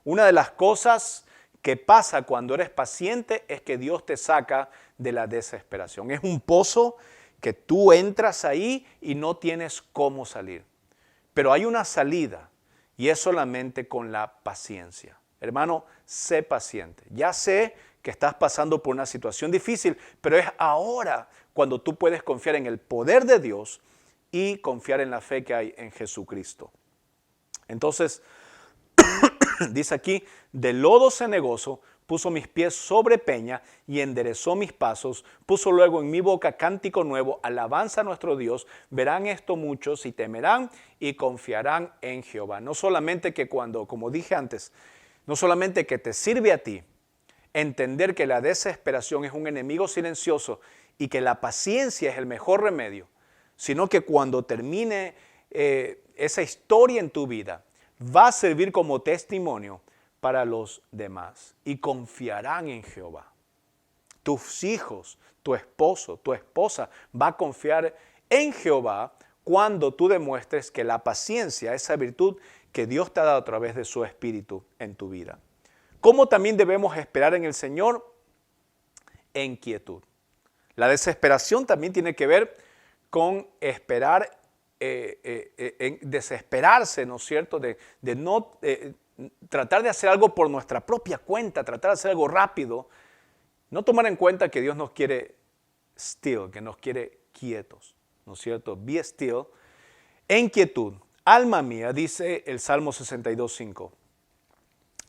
Una de las cosas que pasa cuando eres paciente es que Dios te saca de la desesperación. Es un pozo que tú entras ahí y no tienes cómo salir. Pero hay una salida y es solamente con la paciencia. Hermano, sé paciente. Ya sé que estás pasando por una situación difícil, pero es ahora cuando tú puedes confiar en el poder de Dios y confiar en la fe que hay en Jesucristo. Entonces, dice aquí, de lodo cenagoso puso mis pies sobre peña y enderezó mis pasos, puso luego en mi boca cántico nuevo, alabanza a nuestro Dios. Verán esto muchos y temerán y confiarán en Jehová. No solamente que cuando, como dije antes, no solamente que te sirve a ti entender que la desesperación es un enemigo silencioso y que la paciencia es el mejor remedio, sino que cuando termine esa historia en tu vida, va a servir como testimonio para los demás y confiarán en Jehová. Tus hijos, tu esposo, tu esposa va a confiar en Jehová cuando tú demuestres que la paciencia, esa virtud que Dios te ha dado a través de su Espíritu en tu vida. ¿Cómo también debemos esperar en el Señor? En quietud. La desesperación también tiene que ver con esperar, en desesperarse, ¿no es cierto? De no tratar de hacer algo por nuestra propia cuenta, tratar de hacer algo rápido. No tomar en cuenta que Dios nos quiere still, que nos quiere quietos, ¿no es cierto? Be still, en quietud. Alma mía, dice el Salmo 62:5.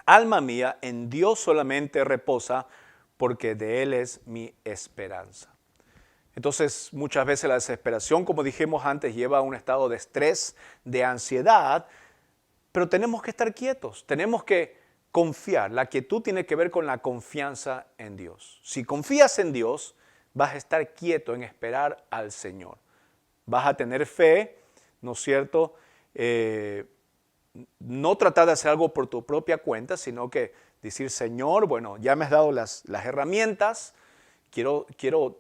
Alma mía, en Dios solamente reposa, porque de Él es mi esperanza. Entonces, muchas veces la desesperación, como dijimos antes, lleva a un estado de estrés, de ansiedad, pero tenemos que estar quietos, tenemos que confiar. La quietud tiene que ver con la confianza en Dios. Si confías en Dios, vas a estar quieto en esperar al Señor. Vas a tener fe, ¿no es cierto? No tratar de hacer algo por tu propia cuenta, sino que decir, Señor, bueno, ya me has dado las herramientas, quiero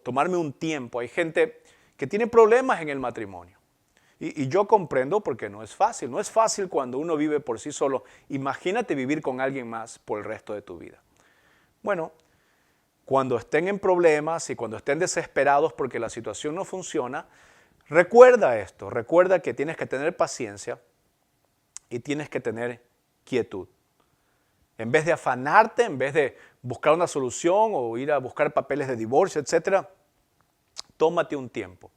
tomarme un tiempo. Hay gente que tiene problemas en el matrimonio. Y yo comprendo porque no es fácil. No es fácil cuando uno vive por sí solo. Imagínate vivir con alguien más por el resto de tu vida. Bueno, cuando estén en problemas y cuando estén desesperados porque la situación no funciona, recuerda esto. Recuerda que tienes que tener paciencia y tienes que tener quietud. En vez de afanarte, en vez de buscar una solución o ir a buscar papeles de divorcio, etc., tómate un tiempo,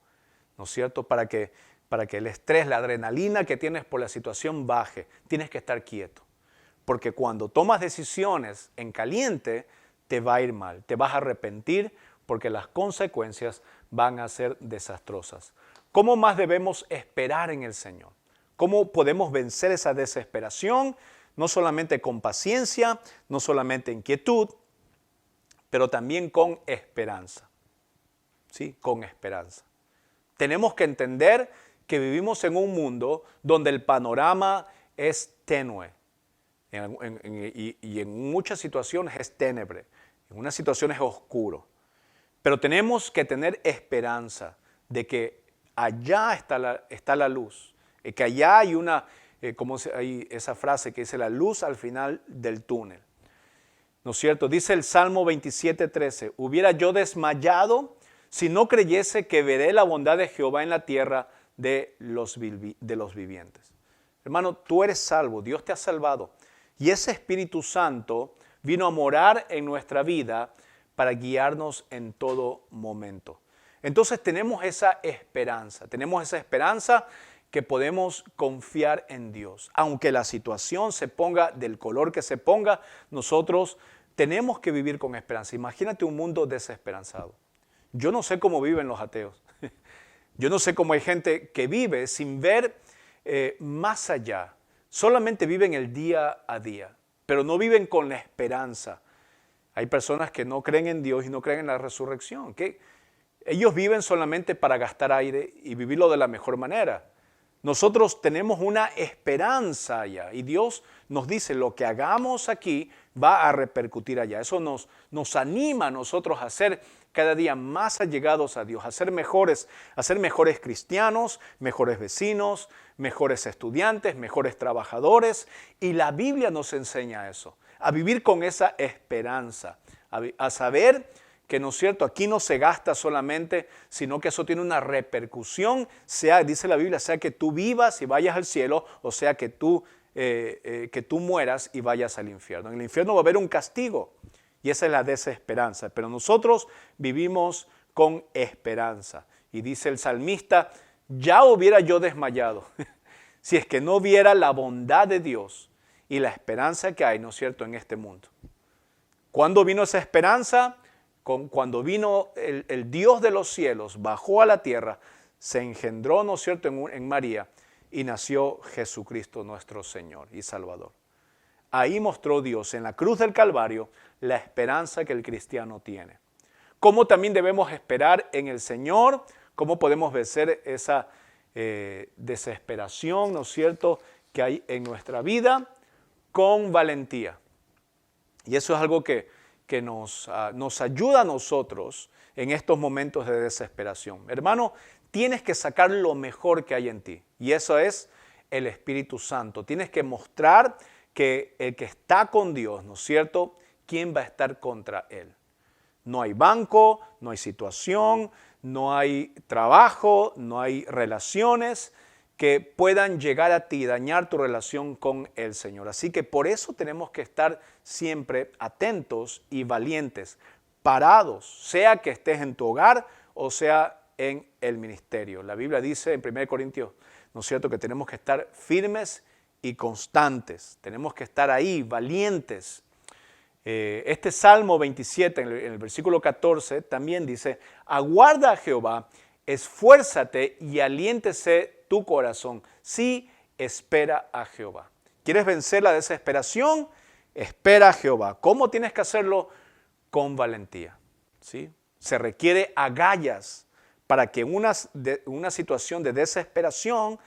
¿no es cierto? Para que el estrés, la adrenalina que tienes por la situación baje. Tienes que estar quieto. Porque cuando tomas decisiones en caliente, te va a ir mal. Te vas a arrepentir porque las consecuencias van a ser desastrosas. ¿Cómo más debemos esperar en el Señor? ¿Cómo podemos vencer esa desesperación? No solamente con paciencia, no solamente en quietud, pero también con esperanza. ¿Sí? Con esperanza. Tenemos que entender que vivimos en un mundo donde el panorama es tenue y en muchas situaciones es ténebre, en unas situaciones es oscuro. Pero tenemos que tener esperanza de que allá está la luz, que allá hay hay esa frase que dice la luz al final del túnel. ¿No es cierto? Dice el Salmo 27:13, hubiera yo desmayado si no creyese que veré la bondad de Jehová en la tierra de los vivientes. Hermano, tú eres salvo, Dios te ha salvado. Y ese Espíritu Santo vino a morar en nuestra vida para guiarnos en todo momento. Entonces tenemos esa esperanza que podemos confiar en Dios. Aunque la situación se ponga del color que se ponga, nosotros tenemos que vivir con esperanza. Imagínate un mundo desesperanzado. Yo no sé cómo viven los ateos. Yo no sé cómo hay gente que vive sin ver más allá. Solamente viven el día a día, pero no viven con la esperanza. Hay personas que no creen en Dios y no creen en la resurrección. Que ellos viven solamente para gastar aire y vivirlo de la mejor manera. Nosotros tenemos una esperanza allá y Dios nos dice lo que hagamos aquí va a repercutir allá. Eso nos anima a nosotros a ser cada día más allegados a Dios, a ser mejores cristianos, mejores vecinos, mejores estudiantes, mejores trabajadores. Y la Biblia nos enseña eso, a vivir con esa esperanza, a saber que, ¿no es cierto?, aquí no se gasta solamente, sino que eso tiene una repercusión, dice la Biblia, sea que tú vivas y vayas al cielo, o sea que tú mueras y vayas al infierno. En el infierno va a haber un castigo y esa es la desesperanza, pero nosotros vivimos con esperanza. Y dice el salmista, ya hubiera yo desmayado si es que no viera la bondad de Dios y la esperanza que hay, ¿no es cierto?, en este mundo. ¿Cuándo vino esa esperanza? Cuando vino el Dios de los cielos, bajó a la tierra, se engendró, ¿no es cierto?, en María y nació Jesucristo nuestro Señor y Salvador. Ahí mostró Dios en la cruz del Calvario la esperanza que el cristiano tiene. ¿Cómo también debemos esperar en el Señor? ¿Cómo podemos vencer esa desesperación, ¿no es cierto?, que hay en nuestra vida? Con valentía. Y eso es algo que nos ayuda a nosotros en estos momentos de desesperación. Hermano, tienes que sacar lo mejor que hay en ti. Y eso es el Espíritu Santo. Tienes que mostrar que el que está con Dios, ¿no es cierto?, ¿quién va a estar contra Él? No hay banco, no hay situación, no hay trabajo, no hay relaciones que puedan llegar a ti y dañar tu relación con el Señor. Así que por eso tenemos que estar siempre atentos y valientes, parados, sea que estés en tu hogar o sea en el ministerio. La Biblia dice en 1 Corintios, ¿no es cierto?, que tenemos que estar firmes y constantes. Tenemos que estar ahí, valientes. Este Salmo 27, en el versículo 14, también dice, aguarda a Jehová, esfuérzate y aliéntese tu corazón. Sí, espera a Jehová. ¿Quieres vencer la desesperación? Espera a Jehová. ¿Cómo tienes que hacerlo? Con valentía. ¿Sí? Se requiere agallas para que en una situación de desesperación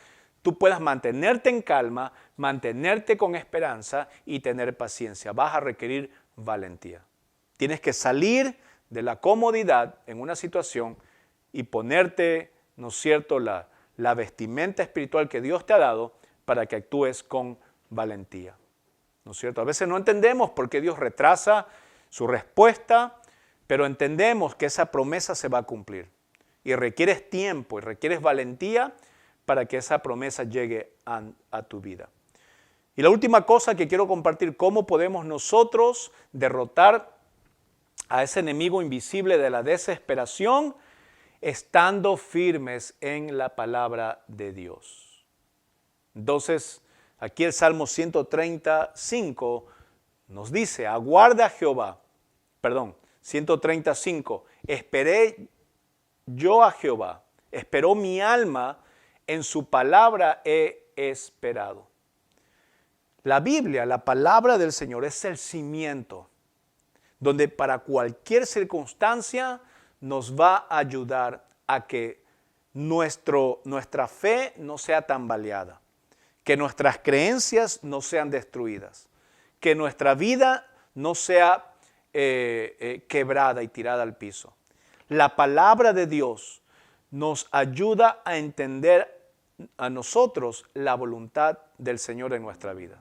tú puedas mantenerte en calma, mantenerte con esperanza y tener paciencia. Vas a requerir valentía. Tienes que salir de la comodidad en una situación y ponerte, ¿no es cierto?, la vestimenta espiritual que Dios te ha dado para que actúes con valentía. ¿No es cierto? A veces no entendemos por qué Dios retrasa su respuesta, pero entendemos que esa promesa se va a cumplir. Y requieres tiempo y requieres valentía para que esa promesa llegue a tu vida. Y la última cosa que quiero compartir, cómo podemos nosotros derrotar a ese enemigo invisible de la desesperación, estando firmes en la palabra de Dios. Entonces, aquí el Salmo 135 nos dice, aguarda a Jehová, 135, esperé yo a Jehová, esperó mi alma en su palabra he esperado. La Biblia, la palabra del Señor, es el cimiento donde para cualquier circunstancia nos va a ayudar a que nuestra fe no sea tambaleada, que nuestras creencias no sean destruidas, que nuestra vida no sea quebrada y tirada al piso. La palabra de Dios nos ayuda a entender a nosotros la voluntad del Señor en nuestra vida.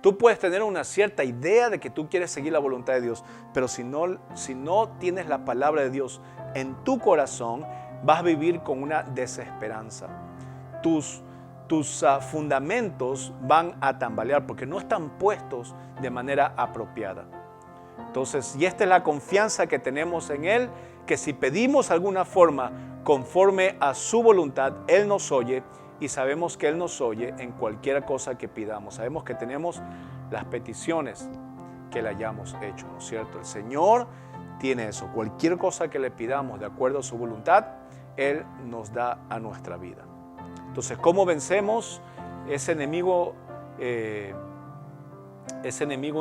Tú puedes tener una cierta idea de que tú quieres seguir la voluntad de Dios, pero si no tienes la palabra de Dios en tu corazón, vas a vivir con una desesperanza. Tus fundamentos van a tambalear porque no están puestos de manera apropiada. Entonces, y esta es la confianza que tenemos en Él, que si pedimos alguna forma conforme a su voluntad, Él nos oye. Y sabemos que Él nos oye en cualquier cosa que pidamos. Sabemos que tenemos las peticiones que le hayamos hecho, ¿no es cierto? El Señor tiene eso. Cualquier cosa que le pidamos de acuerdo a su voluntad, Él nos da a nuestra vida. Entonces, ¿cómo vencemos ese enemigo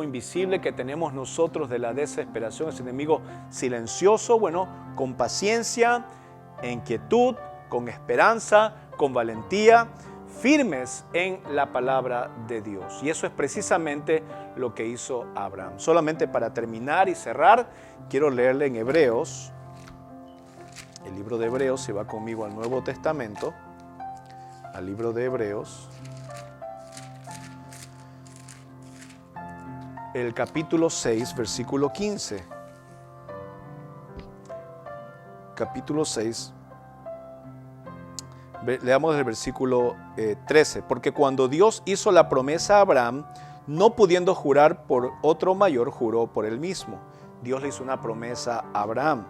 invisible que tenemos nosotros de la desesperación, ese enemigo silencioso? Bueno, con paciencia, en quietud, con esperanza, con valentía, firmes en la palabra de Dios. Y eso es precisamente lo que hizo Abraham. Solamente para terminar y cerrar, quiero leerle en Hebreos, el libro de Hebreos, si va conmigo al Nuevo Testamento, al libro de Hebreos, el capítulo 6, versículo 15. Capítulo 6, leamos el versículo 13. Porque cuando Dios hizo la promesa a Abraham, no pudiendo jurar por otro mayor, juró por él mismo. Dios le hizo una promesa a Abraham.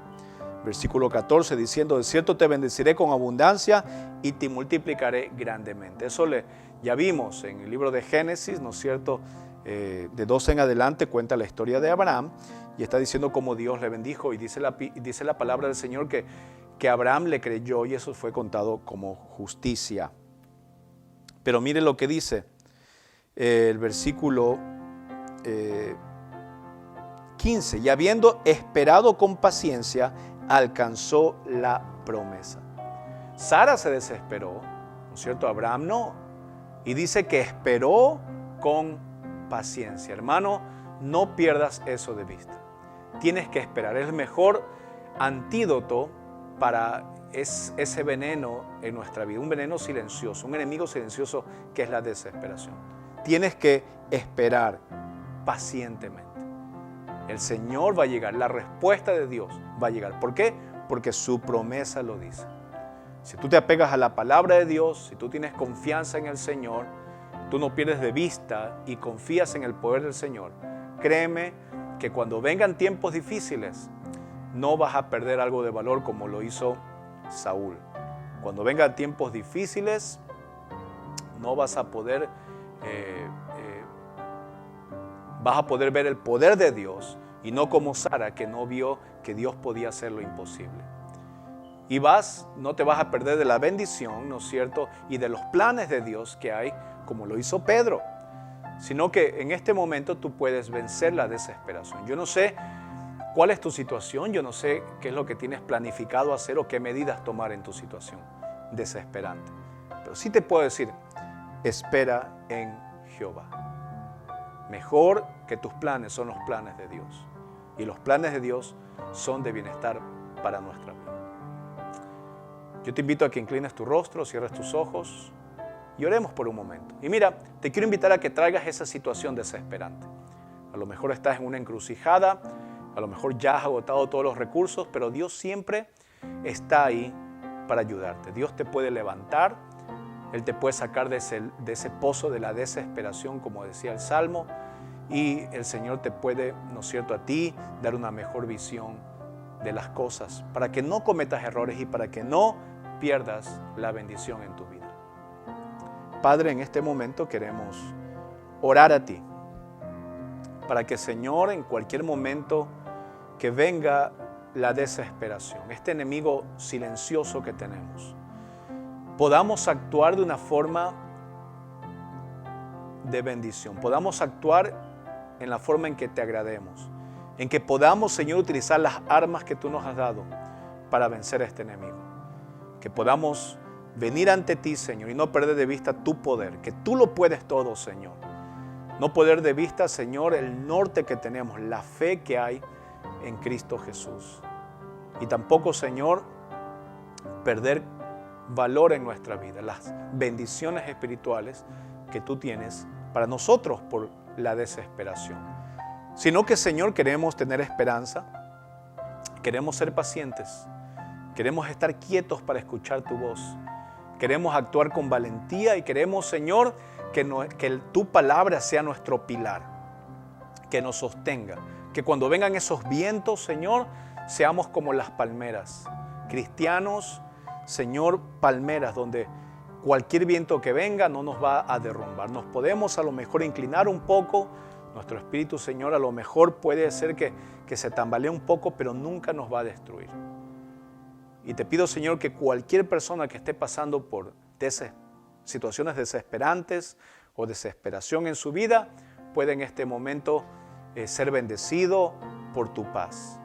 Versículo 14, diciendo: de cierto te bendeciré con abundancia y te multiplicaré grandemente. Eso ya vimos en el libro de Génesis, ¿no es cierto? De 12 en adelante cuenta la historia de Abraham y está diciendo cómo Dios le bendijo, y dice la palabra del Señor que Abraham le creyó y eso fue contado como justicia. Pero mire lo que dice el versículo 15. Y habiendo esperado con paciencia, alcanzó la promesa. Sara se desesperó, ¿no es cierto? Abraham no. Y dice que esperó con paciencia. Hermano, no pierdas eso de vista. Tienes que esperar. Es el mejor antídoto para ese veneno en nuestra vida, un veneno silencioso, un enemigo silencioso que es la desesperación. Tienes que esperar pacientemente. El Señor va a llegar, la respuesta de Dios va a llegar. ¿Por qué? Porque su promesa lo dice. Si tú te apegas a la palabra de Dios, si tú tienes confianza en el Señor, tú no pierdes de vista y confías en el poder del Señor, créeme que cuando vengan tiempos difíciles, no vas a perder algo de valor como lo hizo Saúl. Cuando vengan tiempos difíciles, no vas a poder, vas a poder ver el poder de Dios y no como Sara, que no vio que Dios podía hacer lo imposible. Y no te vas a perder de la bendición, ¿no es cierto? Y de los planes de Dios que hay, como lo hizo Pedro. Sino que en este momento tú puedes vencer la desesperación. Yo no sé cuál es tu situación, yo no sé qué es lo que tienes planificado hacer o qué medidas tomar en tu situación desesperante. Pero sí te puedo decir, espera en Jehová. Mejor que tus planes son los planes de Dios. Y los planes de Dios son de bienestar para nuestra vida. Yo te invito a que inclines tu rostro, cierres tus ojos y oremos por un momento. Y mira, te quiero invitar a que traigas esa situación desesperante. A lo mejor estás en una encrucijada, a lo mejor ya has agotado todos los recursos, pero Dios siempre está ahí para ayudarte. Dios te puede levantar, Él te puede sacar de ese pozo de la desesperación, como decía el Salmo, y el Señor te puede, ¿no es cierto?, a ti dar una mejor visión de las cosas, para que no cometas errores y para que no pierdas la bendición en tu vida. Padre, en este momento queremos orar a ti, para que, Señor, en cualquier momento que venga la desesperación, este enemigo silencioso que tenemos, podamos actuar de una forma de bendición, podamos actuar en la forma en que te agrademos, en que podamos, Señor, utilizar las armas que tú nos has dado para vencer a este enemigo. Que podamos venir ante ti, Señor, y no perder de vista tu poder, que tú lo puedes todo, Señor. No perder de vista, Señor, el norte que tenemos, la fe que hay en Cristo Jesús. Y tampoco, Señor, perder valor en nuestra vida, las bendiciones espirituales que tú tienes para nosotros por la desesperación. Sino que, Señor, queremos tener esperanza, queremos ser pacientes, queremos estar quietos para escuchar tu voz, queremos actuar con valentía y queremos, Señor, que tu palabra sea nuestro pilar, que nos sostenga, que cuando vengan esos vientos, Señor, seamos como las palmeras, cristianos, Señor, palmeras, donde cualquier viento que venga no nos va a derrumbar. Nos podemos a lo mejor inclinar un poco, nuestro espíritu, Señor, a lo mejor puede ser que se tambalee un poco, pero nunca nos va a destruir. Y te pido, Señor, que cualquier persona que esté pasando por situaciones desesperantes o desesperación en su vida, pueda en este momento ser bendecido por tu paz.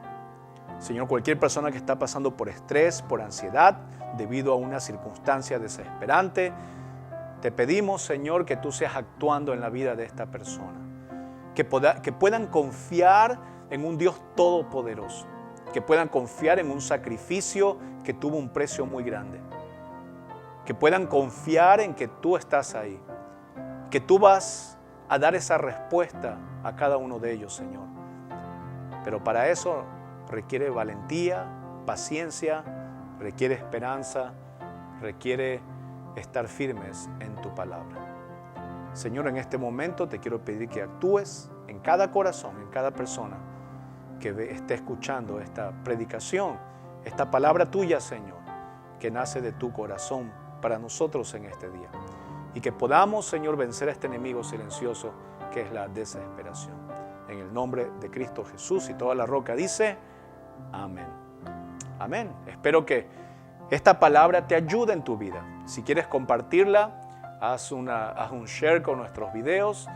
Señor, cualquier persona que está pasando por estrés, por ansiedad, debido a una circunstancia desesperante, te pedimos, Señor, que tú seas actuando en la vida de esta persona. Que puedan confiar en un Dios todopoderoso. Que puedan confiar en un sacrificio que tuvo un precio muy grande. Que puedan confiar en que tú estás ahí. Que tú vas a dar esa respuesta a cada uno de ellos, Señor. Pero para eso requiere valentía, paciencia, requiere esperanza, requiere estar firmes en tu palabra. Señor, en este momento te quiero pedir que actúes en cada corazón, en cada persona que esté escuchando esta predicación, esta palabra tuya, Señor, que nace de tu corazón para nosotros en este día. Y que podamos, Señor, vencer a este enemigo silencioso que es la desesperación. En el nombre de Cristo Jesús, y toda la roca dice, amén. Amén. Espero que esta palabra te ayude en tu vida. Si quieres compartirla, haz un share con nuestros videos.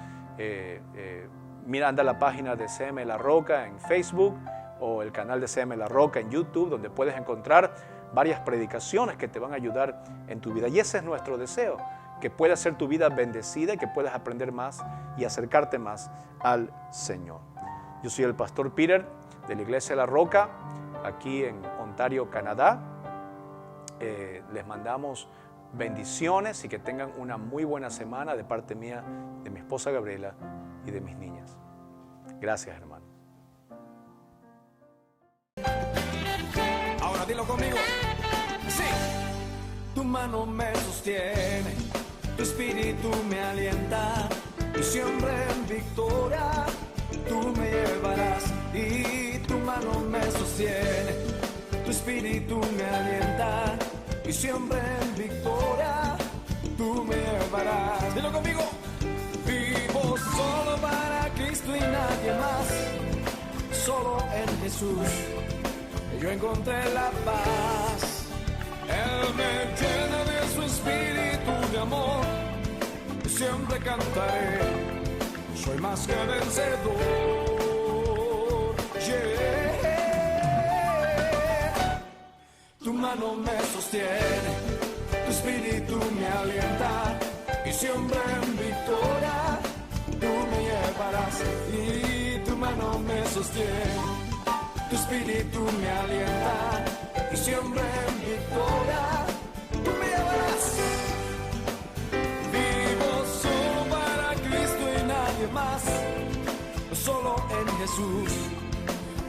Mira, anda a la página de CM La Roca en Facebook o el canal de CM La Roca en YouTube, donde puedes encontrar varias predicaciones que te van a ayudar en tu vida. Y ese es nuestro deseo, que pueda ser tu vida bendecida y que puedas aprender más y acercarte más al Señor. Yo soy el pastor Peter de la Iglesia La Roca, aquí en Ontario, Canadá. Les mandamos bendiciones y que tengan una muy buena semana de parte mía, de mi esposa Gabriela y de mis niñas. Gracias, hermano. Ahora dilo conmigo. Sí. Tu mano me sostiene, tu espíritu me alienta, y siempre en victoria tú me llevarás. Y tu mano me sostiene, tu espíritu me alienta, y siempre en victoria tú me llevarás. Dilo conmigo. Vivo solo para Cristo y nadie más, solo en Jesús yo encontré la paz. Él me llena de su espíritu de amor, y siempre cantaré, soy más que vencedor. Yeah. Tu mano me sostiene, tu espíritu me alienta, y siempre en victoria tú me llevarás. Y tu mano me sostiene, tu espíritu me alienta, y siempre en victoria tú me llevarás. Vivo solo para Cristo y nadie más, solo en Jesús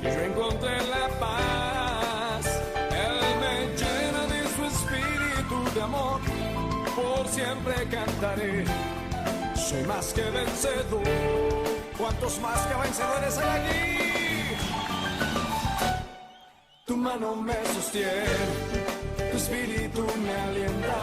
y yo encontré la paz. Él me llena de su espíritu de amor, por siempre cantaré, soy más que vencedor. ¿Cuántos más que vencedores hay aquí? Tu mano me sostiene, tu espíritu me alienta,